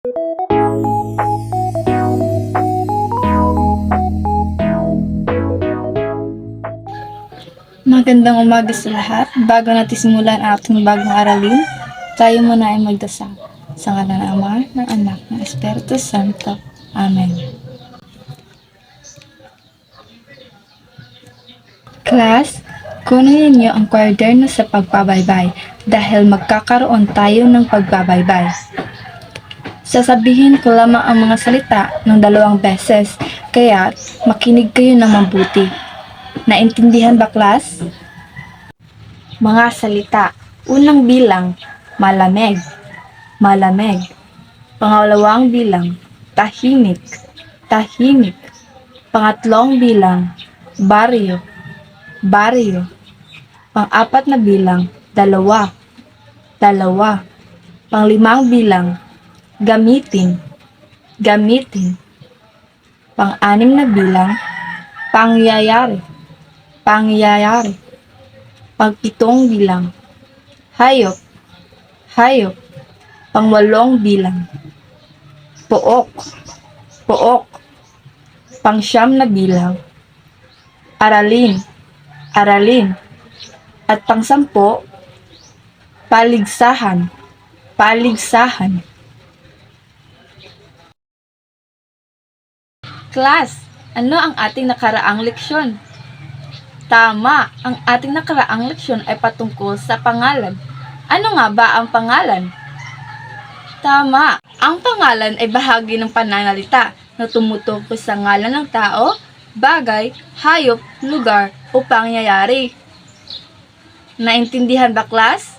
Magandang umaga sa lahat. Bago natin simulan ang ating bagong aralin, tayo muna ay magdasal. Sa ngalan ng Ama, ng Anak, ng Espiritu Santo. Amen. Class, kunin niyo ang kwaderno sa pagbabaybay dahil magkakaroon tayo ng pagbabaybay. Sasabihin ko lamang ang mga salita ng 2 beses, kaya makinig kayo ng mabuti. Naintindihan ba, class? Mga salita. Unang bilang, malamig. Malamig. Pangalawang bilang, tahimik. Tahimik. Pangatlong bilang, baryo. Baryo. Pang-4 na bilang, dalawa. Dalawa. Pang-5 bilang, gamitin. Gamitin. Pang-6 na bilang, pangyayari. Pangyayari. Pang-7 bilang, hayop. Hayop. Pang-8 bilang, pook. Pook. Pang-9 na bilang, aralin. Aralin. At pang-10, paligsahan. Paligsahan. Class, ano ang ating nakaraang leksyon? Tama, ang ating nakaraang leksyon ay patungkol sa pangalan. Ano nga ba ang pangalan? Tama, ang pangalan ay bahagi ng pananalita na tumutukoy sa ngalan ng tao, bagay, hayop, lugar, o pangyayari. Naintindihan ba, class?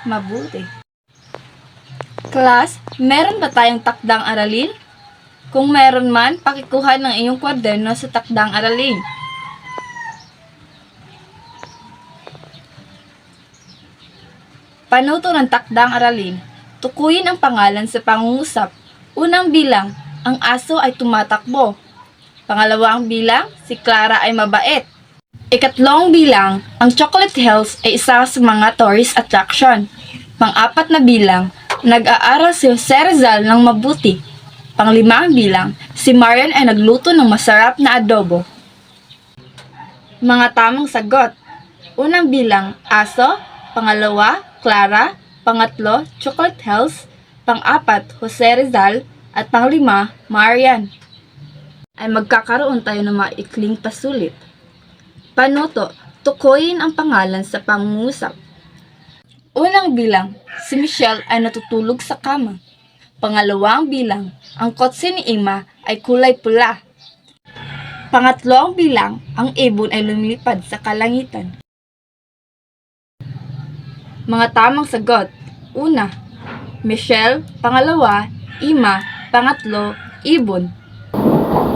Mabuti. Class, meron ba tayong takdang aralin? Kung meron man, pakikuha ng iyong kwaderno sa takdang aralin. Panuto ng takdang aralin. Tukuyin ang pangalan sa pangungusap. Unang bilang, ang aso ay tumatakbo. Pangalawang bilang, si Clara ay mabait. Ikatlong bilang, ang Chocolate Hills ay isa sa mga tourist attraction. Pang-4 na bilang, nag-aaral si Jose Rizal ng mabuti. Pang-5 bilang, si Marian ay nagluto ng masarap na adobo. Mga tamang sagot. Unang bilang, aso. Pangalawa, Clara. Pangatlo, Chocolate Hills. Pang-4, Jose Rizal. At pang-5, Marian. Ay magkakaroon tayo ng maikling pasulit. Panuto, tukuyin ang pangalan sa pangungusap. Unang bilang, si Michelle ay natutulog sa kama. Pangalawang bilang, ang kotse ni Ima ay kulay pula. Pangatlong bilang, ang ibon ay lumilipad sa kalangitan. Mga tamang sagot. Una, Michelle. Pangalawa, Ima. Pangatlo, ibon.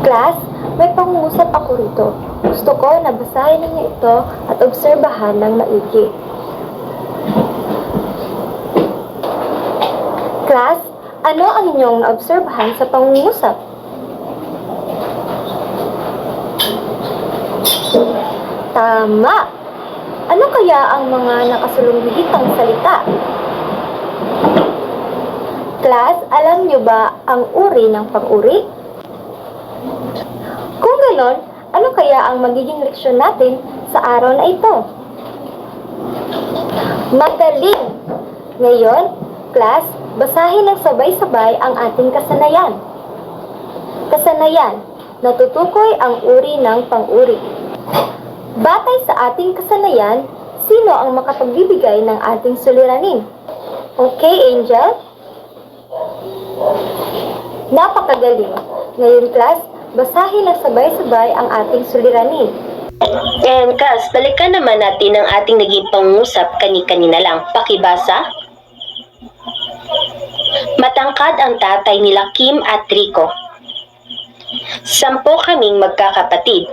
Class, may pangungusap ako rito. Gusto ko na basahin ninyo ito at obserbahan ng maigi. Class, ano ang inyong naobserbahan sa pangungusap? Tama! Ano kaya ang mga nakasulunggitang salita? Class, alam niyo ba ang uri ng pang-uri? Kung ganon, ano kaya ang magiging leksyon natin sa araw na ito? Magaling! Ngayon, class, basahin ng sabay-sabay ang ating kasanayan. Kasanayan, natutukoy ang uri ng pang-uri. Batay sa ating kasanayan, sino ang makapagbibigay ng ating suliranin? Okay, Angel? Napakagaling! Ngayon, class, basahin ng sabay-sabay ang ating suliranin. And class, balikan naman natin ang ating naging pangungusap kani-kanina lang. Pakibasa. Matangkad ang tatay nila Kim at Rico. 10 kaming magkakapatid.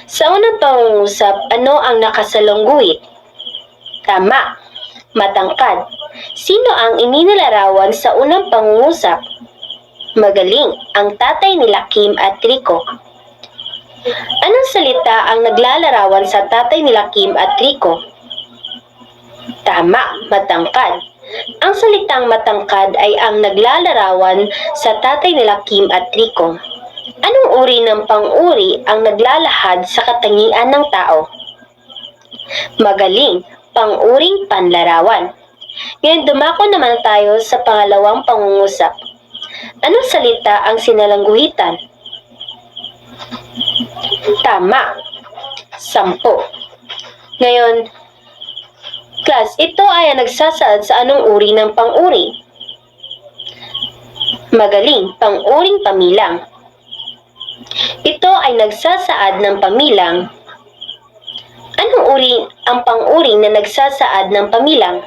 Sa unang pangungusap, ano ang nakasalungguit? Tama, matangkad. Sino ang ininilarawan sa unang pangungusap? Magaling, ang tatay nila Kim at Rico. Anong salita ang naglalarawan sa tatay nila Kim at Rico? Tama, matangkad. Ang salitang matangkad ay ang naglalarawan sa tatay nila Kim at Rico. Anong uri ng pang-uri ang naglalahad sa katangian ng tao? Magaling, pang-uring panlarawan. Ngayon dumako naman tayo sa pangalawang pangungusap. Anong salita ang sinalangguhitan? Tama, 10. Ngayon, class, ito ay nagsasaad sa anong uri ng pang-uri? Magaling, pang-uring pamilang. Ito ay nagsasaad ng pamilang. Anong uri ang pang-uri na nagsasaad ng pamilang?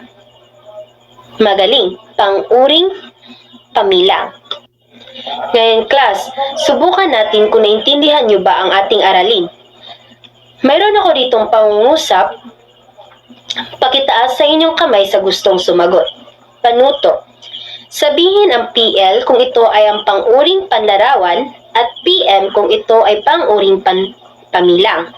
Magaling, pang-uring pamilang. Ngayon class, subukan natin kung naintindihan nyo ba ang ating aralin. Mayroon ako ditong pangungusap. Pakitaas sa inyong kamay sa gustong sumagot. Panuto. Sabihin ang PL kung ito ay ang pang-uring panlarawan at PM kung ito ay pang-uring pamilang.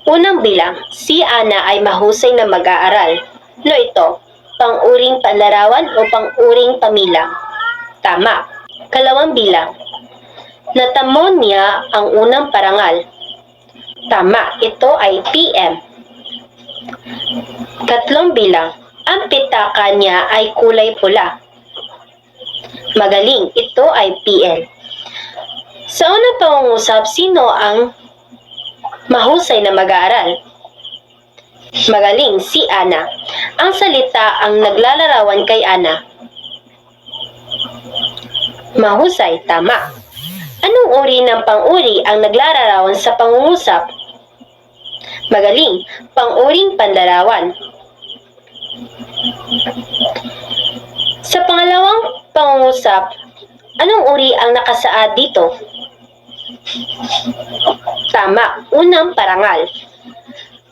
Unang bilang, si Ana ay mahusay na mag-aaral. No ito, pang-uring panlarawan o pang-uring pamilang? Tama. Kalawang bilang, natamo niya ang unang parangal. Tama, ito ay PM. Katlong bilang, ang pitaka niya ay kulay pula. Magaling, ito ay PL. Sa unang pangungusap, sino ang mahusay na mag-aaral? Magaling, si Ana. Ang salita ang naglalarawan kay Ana. Mahusay, tama. Anong uri ng pang-uri ang naglalarawan sa pangungusap? Magaling, pang-uring panlarawan. Sa pangalawang pangungusap, anong uri ang nakasaad dito? Tama, unang parangal.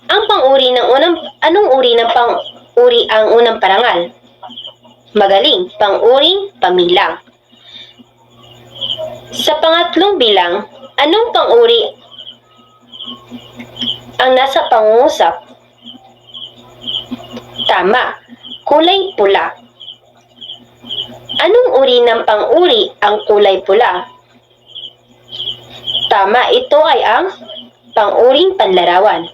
Anong uri ng pang-uri ang unang parangal? Magaling, pang-uring pamilang. Sa pangatlong bilang, anong pang-uri ang nasa pangungusap? Tama, kulay pula. Anong uri ng pang-uri ang kulay pula? Tama, ito ay ang pang-uring panlarawan.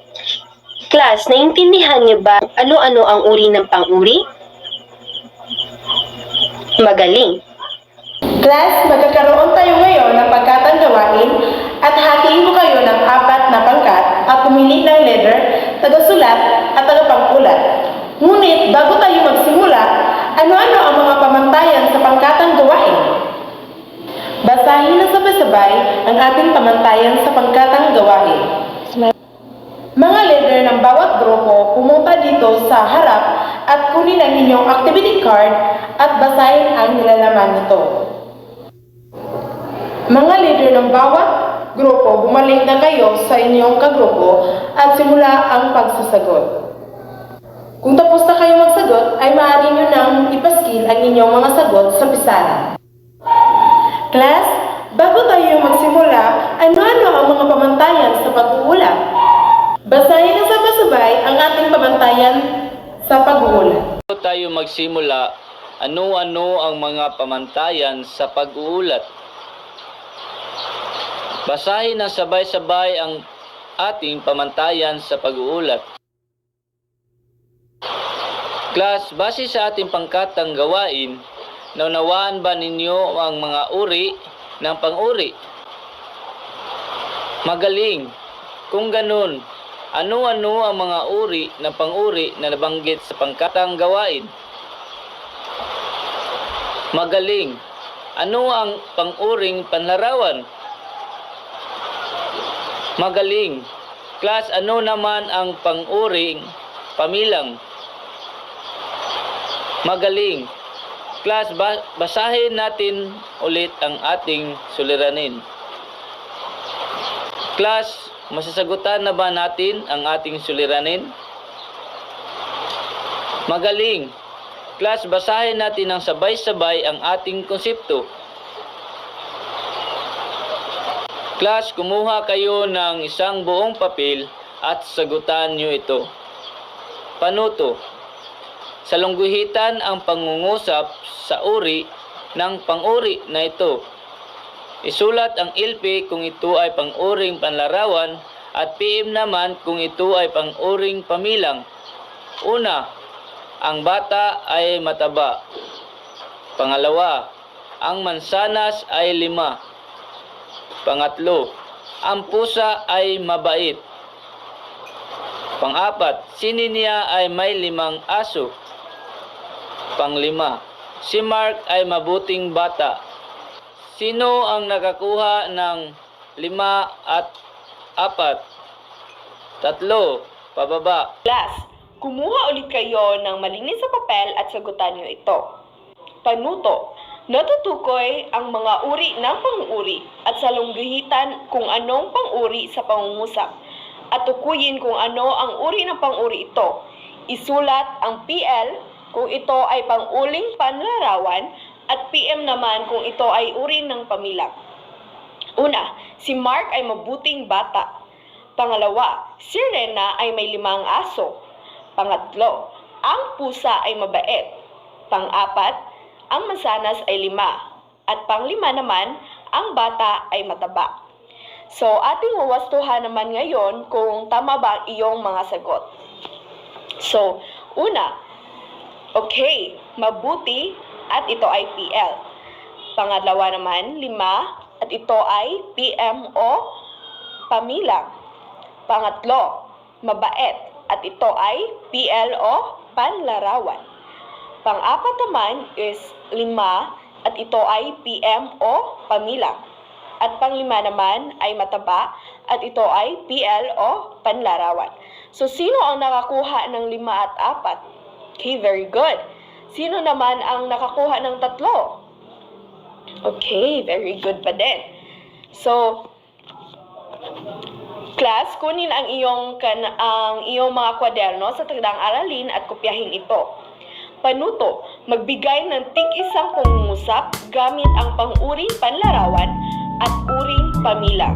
Class, naiintindihan niyo ba ano-ano ang uri ng pang-uri? Magaling. Class, magkakaroon tayo ngayon ng pangkatang gawain at hatiin ko kayo ng 4 na pangkat at pumili ng letter, tagasulat at tagapangkulat. Ngunit bago tayo magsimula, ano-ano ang mga pamantayan sa pangkatang gawain? Basahin na sabay-sabay ang ating pamantayan sa pangkatang gawain. Mga leader ng bawat grupo, pumunta dito sa harap at kunin ang inyong activity card at basahin ang nilalaman nito. Mga leader ng bawat grupo, bumalik na kayo sa inyong kagrupo at simula ang pagsasagot. Kung tapos na kayo magsagot, ay maaari nyo nang ipaskil ang inyong mga sagot sa pisana. Class, bago tayo magsimula, ano-ano ang mga pamantayan sa pag-uulat? Basahin na sabay-sabay ang ating pamantayan sa pag-uulat. Bago tayo magsimula, ano-ano ang mga pamantayan sa pag-uulat? Basahin na sabay-sabay ang ating pamantayan sa pag-uulat. Class, base sa ating pangkatang gawain, naunawaan ba ninyo ang mga uri ng pang-uri? Magaling. Kung ganun, ano-ano ang mga uri ng pang-uri na nabanggit sa pangkatang gawain? Magaling. Ano ang pang-uring panlarawan? Magaling. Class, ano naman ang pang-uring pamilang? Magaling. Class, basahin natin ulit ang ating suliranin. Class, masasagutan na ba natin ang ating suliranin? Magaling. Class, basahin natin ng sabay-sabay ang ating konsepto. Class, kumuha kayo ng isang buong papel at sagutan nyo ito. Panuto. Salungguhitan ang pangungusap sa uri ng pang-uri na ito. Isulat ang LP kung ito ay pang-uring panlarawan at PM naman kung ito ay pang-uring pamilang. Una, ang bata ay mataba. Pangalawa, ang mansanas ay 5. Pangatlo, ang pusa ay mabait. Pang-apat, si Ninya ay may 5 aso. Pang-5, si Mark ay mabuting bata. Sino ang nakakuha ng 5 at 4? 3, pababa. Class, kumuha ulit kayo ng malinis sa papel at sagutan nyo ito. Panuto, natutukoy ang mga uri ng pang-uri at salungguhitan kung anong pang-uri sa pangungusap at tukuyin kung ano ang uri ng pang-uri ito. Isulat ang PL kung ito ay pang-uling panlarawan at PM naman kung ito ay uri ng pamilang. Una, si Mark ay mabuting bata. Pangalawa, si Rena ay may 5 aso. Pangatlo, ang pusa ay mabait. Pang-apat, ang mansanas ay 5. At pang-5 naman, ang bata ay mataba. So, ating wawastuhan naman ngayon kung tama ba ang iyong mga sagot. So, una, okay, mabuti at ito ay PL. Pangalawa naman, 5 at ito ay PM o pamilang. Pangatlo, mabait at ito ay PL o panlarawan. Pang-apat naman is 5 at ito ay PM o pamilang. At pang-5 naman ay mataba at ito ay PL o panlarawan. So, sino ang nakakuha ng 5 at 4? Okay, very good. Sino naman ang nakakuha ng 3? Okay, very good pa din. So, class, kunin ang iyong mga kwaderno sa tagdang aralin at kopyahin ito. Panuto, magbigay ng tig-isang pangungusap gamit ang pang-uring panlarawan at uring pamilang.